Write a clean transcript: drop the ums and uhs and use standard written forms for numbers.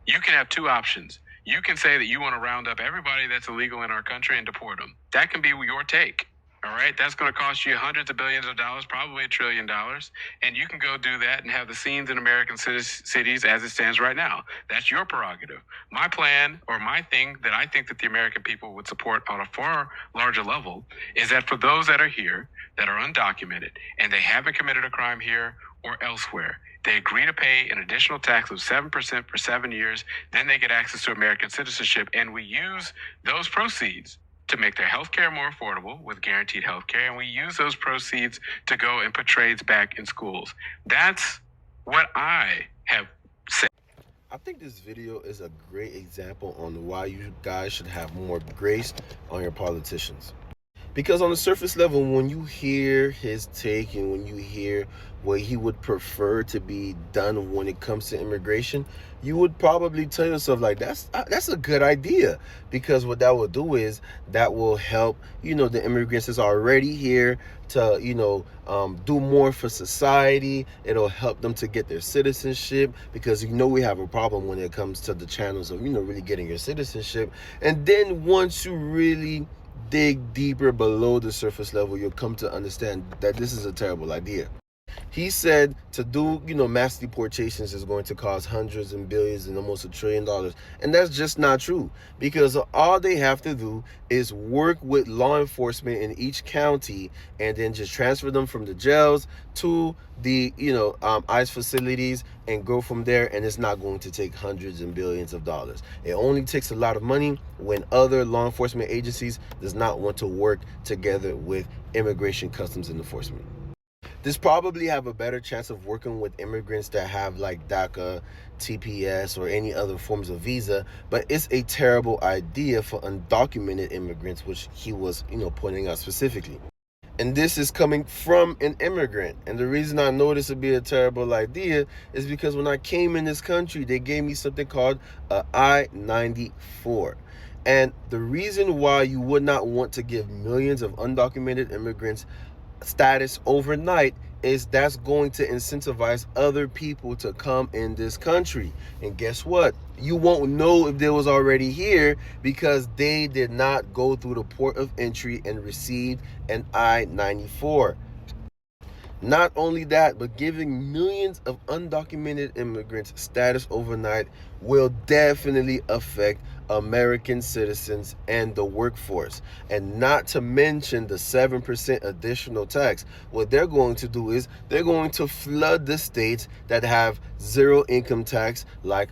You can have two options. You can say that you want to round up everybody that's illegal in our country and deport them. That can be your take. All right, that's going to cost you hundreds of billions of dollars, probably $1 trillion. And you can go do that and have the scenes in American cities as it stands right now. That's your prerogative. My plan, or my thing that I think that the American people would support on a far larger level, is that for those that are here, that are undocumented, and they haven't committed a crime here or elsewhere, they agree to pay an additional tax of 7% for 7 years. Then they get access to American citizenship. And we use those proceeds to make their health care more affordable with guaranteed health care. And we use those proceeds to go and put trades back in schools. That's what I have said. I think this video is a great example on why you guys should have more grace on your politicians. Because on the surface level, when you hear his take and when you hear what he would prefer to be done when it comes to immigration, you would probably tell yourself like, that's a good idea. Because what that will do is that will help, the immigrants that's already here to, do more for society. It'll help them to get their citizenship, because we have a problem when it comes to the channels of, really getting your citizenship. And then once you really dig deeper below the surface level, you'll come to understand that this is a terrible idea. He said to do, mass deportations is going to cost hundreds and billions and almost $1 trillion. And that's just not true, because all they have to do is work with law enforcement in each county and then just transfer them from the jails to the, ICE facilities and go from there. And it's not going to take hundreds and billions of dollars. It only takes a lot of money when other law enforcement agencies does not want to work together with immigration, customs, and enforcement. This probably have a better chance of working with immigrants that have like DACA, TPS, or any other forms of visa, but it's a terrible idea for undocumented immigrants, which he was, pointing out specifically. And this is coming from an immigrant. And the reason I know this would be a terrible idea is because when I came in this country, they gave me something called a I-94. And the reason why you would not want to give millions of undocumented immigrants status overnight is that's going to incentivize other people to come in this country. And guess what? You won't know if they was already here because they did not go through the port of entry and received an I-94. Not only that, but giving millions of undocumented immigrants status overnight will definitely affect American citizens and the workforce. And not to mention the 7% additional tax. What they're going to do is they're going to flood the states that have zero income tax, like